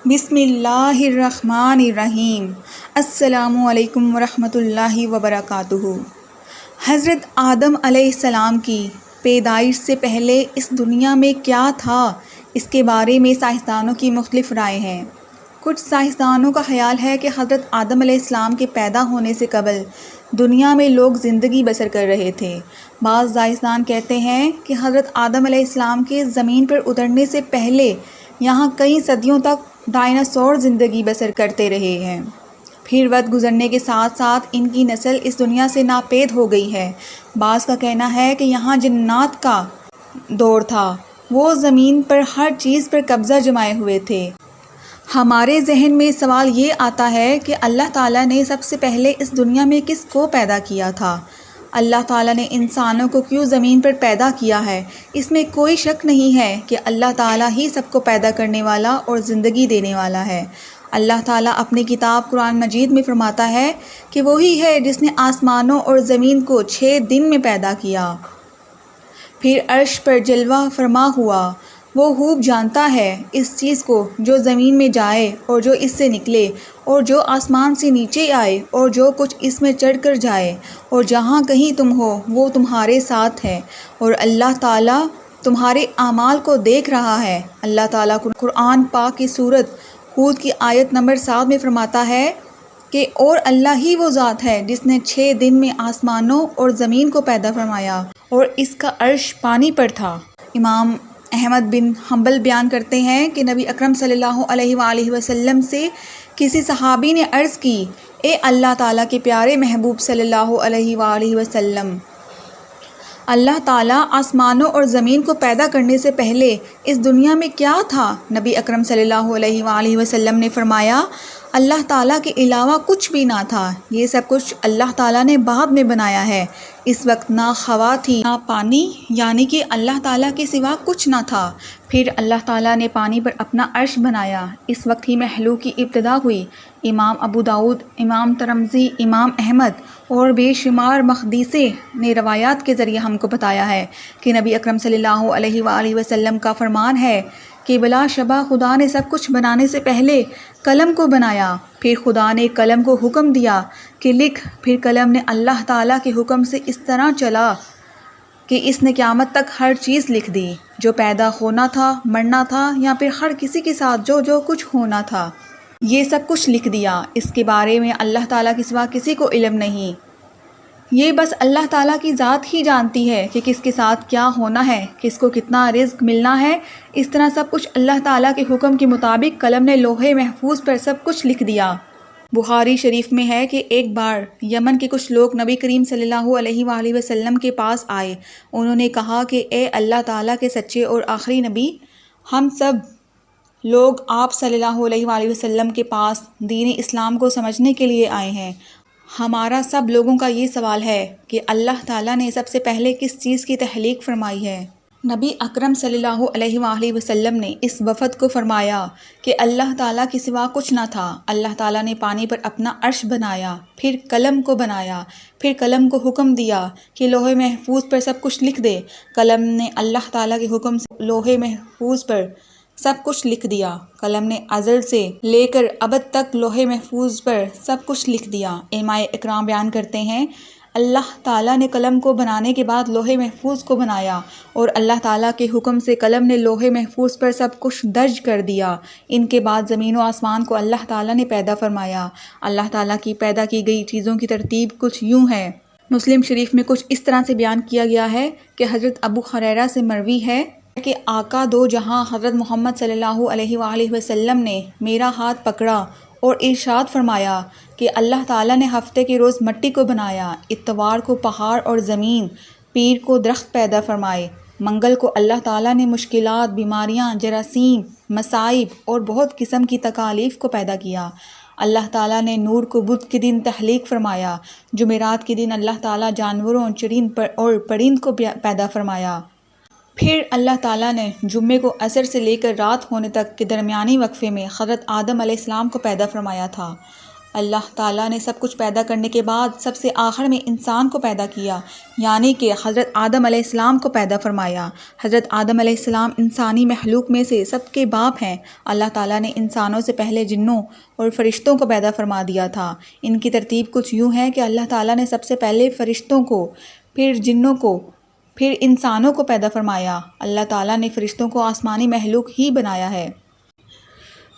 بسم اللہ الرحمن الرحیم۔ السلام علیکم ورحمۃ اللہ وبرکاتہ۔ حضرت آدم علیہ السلام کی پیدائش سے پہلے اس دنیا میں کیا تھا، اس کے بارے میں سائنسدانوں کی مختلف رائے ہیں۔ کچھ سائنسدانوں کا خیال ہے کہ حضرت آدم علیہ السلام کے پیدا ہونے سے قبل دنیا میں لوگ زندگی بسر کر رہے تھے۔ بعض سائنسدان کہتے ہیں کہ حضرت آدم علیہ السلام کے زمین پر اترنے سے پہلے یہاں کئی صدیوں تک ڈائناسور زندگی بسر کرتے رہے ہیں۔ پھر وقت گزرنے کے ساتھ ساتھ ان کی نسل اس دنیا سے ناپید ہو گئی ہے۔ بعض کا کہنا ہے کہ یہاں جنات کا دور تھا، وہ زمین پر ہر چیز پر قبضہ جمائے ہوئے تھے۔ ہمارے ذہن میں سوال یہ آتا ہے کہ اللہ تعالیٰ نے سب سے پہلے اس دنیا میں کس کو پیدا کیا تھا؟ اللہ تعالیٰ نے انسانوں کو کیوں زمین پر پیدا کیا ہے؟ اس میں کوئی شک نہیں ہے کہ اللہ تعالیٰ ہی سب کو پیدا کرنے والا اور زندگی دینے والا ہے۔ اللہ تعالیٰ اپنی کتاب قرآن مجید میں فرماتا ہے کہ وہی ہے جس نے آسمانوں اور زمین کو 6 دن میں پیدا کیا، پھر عرش پر جلوہ فرما ہوا۔ وہ خوب جانتا ہے اس چیز کو جو زمین میں جائے اور جو اس سے نکلے، اور جو آسمان سے نیچے آئے اور جو کچھ اس میں چڑھ کر جائے، اور جہاں کہیں تم ہو وہ تمہارے ساتھ ہے، اور اللہ تعالیٰ تمہارے اعمال کو دیکھ رہا ہے۔ اللہ تعالیٰ قرآن پاک کی سورۃ ہود کی آیت نمبر 7 میں فرماتا ہے کہ اور اللہ ہی وہ ذات ہے جس نے 6 دن میں آسمانوں اور زمین کو پیدا فرمایا اور اس کا عرش پانی پر تھا۔ امام احمد بن حنبل بیان کرتے ہیں کہ نبی اکرم صلی اللہ علیہ وآلہ وسلم سے کسی صحابی نے عرض کی، اے اللہ تعالیٰ کے پیارے محبوب صلی اللہ علیہ وآلہ وسلم، اللہ تعالیٰ آسمانوں اور زمین کو پیدا کرنے سے پہلے اس دنیا میں کیا تھا؟ نبی اکرم صلی اللہ علیہ وآلہ وسلم نے فرمایا، اللہ تعالیٰ کے علاوہ کچھ بھی نہ تھا، یہ سب کچھ اللہ تعالیٰ نے بعد میں بنایا ہے۔ اس وقت نہ ہوا تھی نہ پانی، یعنی کہ اللہ تعالیٰ کے سوا کچھ نہ تھا۔ پھر اللہ تعالیٰ نے پانی پر اپنا عرش بنایا، اس وقت ہی مخلوق کی ابتدا ہوئی۔ امام ابو داؤد، امام ترمذی، امام احمد اور بے شمار محدثین نے روایات کے ذریعے ہم کو بتایا ہے کہ نبی اکرم صلی اللہ علیہ وآلہ وسلم کا فرمان ہے کہ بلا شبہ خدا نے سب کچھ بنانے سے پہلے قلم کو بنایا، پھر خدا نے قلم کو حکم دیا کہ لکھ، پھر قلم نے اللہ تعالیٰ کے حکم سے اس طرح چلا کہ اس نے قیامت تک ہر چیز لکھ دی، جو پیدا ہونا تھا، مرنا تھا، یا پھر ہر کسی کے ساتھ جو کچھ ہونا تھا، یہ سب کچھ لکھ دیا۔ اس کے بارے میں اللہ تعالیٰ کے سوا کسی کو علم نہیں، یہ بس اللہ تعالیٰ کی ذات ہی جانتی ہے کہ کس کے ساتھ کیا ہونا ہے، کس کو کتنا رزق ملنا ہے۔ اس طرح سب کچھ اللہ تعالیٰ کے حکم کے مطابق قلم نے لوح محفوظ پر سب کچھ لکھ دیا۔ بخاری شریف میں ہے کہ ایک بار یمن کے کچھ لوگ نبی کریم صلی اللہ علیہ وآلہ وسلم کے پاس آئے۔ انہوں نے کہا کہ اے اللہ تعالیٰ کے سچے اور آخری نبی، ہم سب لوگ آپ صلی اللہ علیہ وآلہ وسلم کے پاس دین اسلام کو سمجھنے کے لیے آئے ہیں۔ ہمارا سب لوگوں کا یہ سوال ہے کہ اللہ تعالیٰ نے سب سے پہلے کس چیز کی تخلیق فرمائی ہے؟ نبی اکرم صلی اللہ علیہ وآلہ وسلم نے اس وفد کو فرمایا کہ اللہ تعالیٰ کے سوا کچھ نہ تھا۔ اللہ تعالیٰ نے پانی پر اپنا عرش بنایا، پھر قلم کو بنایا، پھر قلم کو حکم دیا کہ لوح محفوظ پر سب کچھ لکھ دے۔ قلم نے اللہ تعالیٰ کے حکم سے لوح محفوظ پر سب کچھ لکھ دیا۔ قلم نے ازل سے لے کر ابد تک لوح محفوظ پر سب کچھ لکھ دیا۔ علماء اکرام بیان کرتے ہیں، اللہ تعالیٰ نے قلم کو بنانے کے بعد لوح محفوظ کو بنایا، اور اللہ تعالیٰ کے حکم سے قلم نے لوح محفوظ پر سب کچھ درج کر دیا۔ ان کے بعد زمین و آسمان کو اللہ تعالیٰ نے پیدا فرمایا۔ اللہ تعالیٰ کی پیدا کی گئی چیزوں کی ترتیب کچھ یوں ہے۔ مسلم شریف میں کچھ اس طرح سے بیان کیا گیا ہے کہ حضرت ابو ہریرہ سے مروی ہے کہ آقا دو جہاں حضرت محمد صلی اللہ علیہ وآلہ وسلم نے میرا ہاتھ پکڑا اور ارشاد فرمایا کہ اللہ تعالیٰ نے ہفتے کے روز مٹی کو بنایا، اتوار کو پہاڑ اور زمین، پیر کو درخت پیدا فرمائے، منگل کو اللہ تعالیٰ نے مشکلات، بیماریاں، جراثیم، مصائب اور بہت قسم کی تکالیف کو پیدا کیا۔ اللہ تعالیٰ نے نور کو بدھ کے دن تخلیق فرمایا، جمعرات کے دن اللہ تعالیٰ جانوروں، چرند اور پرند کو پیدا فرمایا۔ پھر اللہ تعالیٰ نے جمعے کو عصر سے لے کر رات ہونے تک کے درمیانی وقفے میں حضرت آدم علیہ السلام کو پیدا فرمایا تھا۔ اللہ تعالیٰ نے سب کچھ پیدا کرنے کے بعد سب سے آخر میں انسان کو پیدا کیا، یعنی کہ حضرت آدم علیہ السلام کو پیدا فرمایا۔ حضرت آدم علیہ السلام انسانی مخلوق میں سے سب کے باپ ہیں۔ اللہ تعالیٰ نے انسانوں سے پہلے جنوں اور فرشتوں کو پیدا فرما دیا تھا۔ ان کی ترتیب کچھ یوں ہے کہ اللہ تعالیٰ نے سب سے پہلے فرشتوں کو، پھر جنوں کو، پھر انسانوں کو پیدا فرمایا۔ اللہ تعالیٰ نے فرشتوں کو آسمانی مخلوق ہی بنایا ہے۔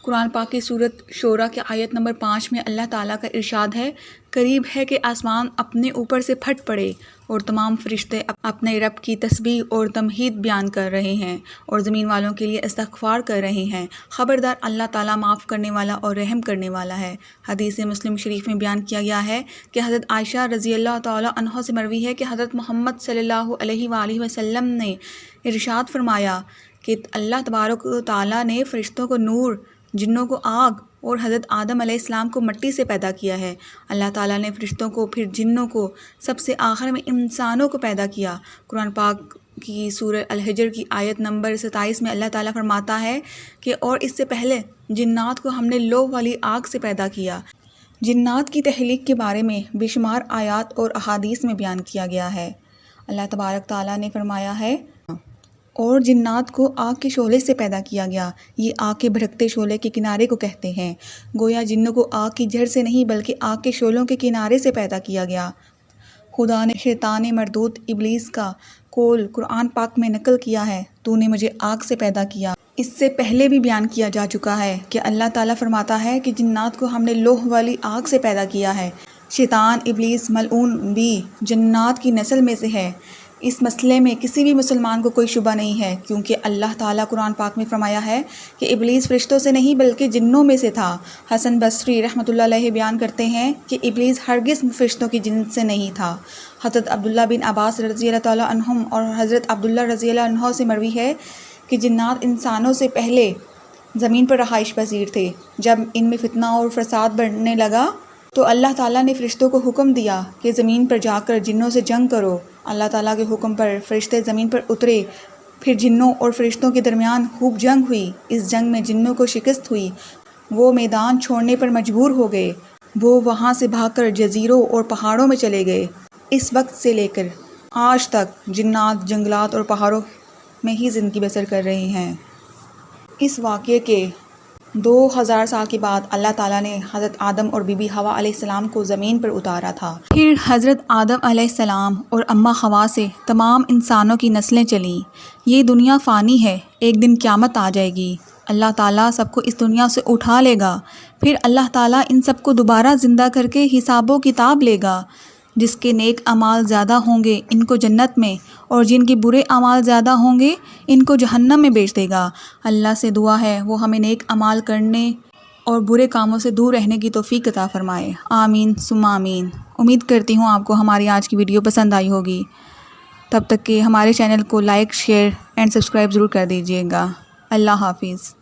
قرآن پاک کی سورۃ شورى کے آیت نمبر 5 میں اللہ تعالیٰ کا ارشاد ہے، قریب ہے کہ آسمان اپنے اوپر سے پھٹ پڑے اور تمام فرشتے اپنے رب کی تسبیح اور تمجید بیان کر رہے ہیں اور زمین والوں کے لیے استغفار کر رہے ہیں۔ خبردار اللہ تعالیٰ معاف کرنے والا اور رحم کرنے والا ہے۔ حدیث مسلم شریف میں بیان کیا گیا ہے کہ حضرت عائشہ رضی اللہ تعالیٰ عنہا سے مروی ہے کہ حضرت محمد صلی اللہ علیہ وآلہ وسلم نے ارشاد فرمایا کہ اللہ تبارک و تعالیٰ نے فرشتوں کو نور، جنوں کو آگ اور حضرت آدم علیہ السلام کو مٹی سے پیدا کیا ہے۔ اللہ تعالیٰ نے فرشتوں کو، پھر جنوں کو، سب سے آخر میں انسانوں کو پیدا کیا۔ قرآن پاک کی سورہ الحجر کی آیت نمبر 27 میں اللہ تعالیٰ فرماتا ہے کہ اور اس سے پہلے جنات کو ہم نے لوہ والی آگ سے پیدا کیا۔ جنات کی تخلیق کے بارے میں بے شمار آیات اور احادیث میں بیان کیا گیا ہے۔ اللہ تبارک تعالیٰ نے فرمایا ہے، اور جنات کو آگ کے شعلے سے پیدا کیا گیا۔ یہ آگ کے بھڑکتے شعلے کے کنارے کو کہتے ہیں۔ گویا جنوں کو آگ کی جڑ سے نہیں بلکہ آگ کے شعلوں کے کنارے سے پیدا کیا گیا۔ خدا نے شیطان مردود ابلیس کا قول قرآن پاک میں نقل کیا ہے، تو نے مجھے آگ سے پیدا کیا۔ اس سے پہلے بھی بیان کیا جا چکا ہے کہ اللہ تعالیٰ فرماتا ہے کہ جنات کو ہم نے لوہ والی آگ سے پیدا کیا ہے۔ شیطان ابلیس ملعون بھی جنات کی نسل میں سے ہے۔ اس مسئلے میں کسی بھی مسلمان کو کوئی شبہ نہیں ہے، کیونکہ اللہ تعالیٰ قرآن پاک میں فرمایا ہے کہ ابلیس فرشتوں سے نہیں بلکہ جنوں میں سے تھا۔ حسن بصری رحمۃ اللہ علیہ بیان کرتے ہیں کہ ابلیس ہرگز فرشتوں کی جنس سے نہیں تھا۔ حضرت عبداللہ بن عباس رضی اللہ تعالیٰ عنہم اور حضرت عبداللہ رضی اللہ عنہ سے مروی ہے کہ جنات انسانوں سے پہلے زمین پر رہائش پذیر تھے۔ جب ان میں فتنہ اور فساد بڑھنے لگا تو اللہ تعالیٰ نے فرشتوں کو حکم دیا کہ زمین پر جا کر جنوں سے جنگ کرو۔ اللہ تعالیٰ کے حکم پر فرشتے زمین پر اترے، پھر جنوں اور فرشتوں کے درمیان خوب جنگ ہوئی۔ اس جنگ میں جنوں کو شکست ہوئی، وہ میدان چھوڑنے پر مجبور ہو گئے۔ وہ وہاں سے بھاگ کر جزیروں اور پہاڑوں میں چلے گئے۔ اس وقت سے لے کر آج تک جنات جنگلات اور پہاڑوں میں ہی زندگی بسر کر رہے ہیں۔ اس واقعے کے 2000 سال کے بعد اللہ تعالیٰ نے حضرت آدم اور بی بی حوا علیہ السلام کو زمین پر اتارا تھا۔ پھر حضرت آدم علیہ السلام اور اماں حوا سے تمام انسانوں کی نسلیں چلیں۔ یہ دنیا فانی ہے، ایک دن قیامت آ جائے گی۔ اللہ تعالیٰ سب کو اس دنیا سے اٹھا لے گا، پھر اللہ تعالیٰ ان سب کو دوبارہ زندہ کر کے حساب و کتاب لے گا۔ جس کے نیک اعمال زیادہ ہوں گے ان کو جنت میں، اور جن کے برے اعمال زیادہ ہوں گے ان کو جہنم میں بھیج دے گا۔ اللہ سے دعا ہے وہ ہمیں نیک اعمال کرنے اور برے کاموں سے دور رہنے کی توفیق عطا فرمائے۔ آمین ثم آمین۔ امید کرتی ہوں آپ کو ہماری آج کی ویڈیو پسند آئی ہوگی۔ تب تک کہ ہمارے چینل کو لائک، شیئر اینڈ سبسکرائب ضرور کر دیجیے گا۔ اللہ حافظ۔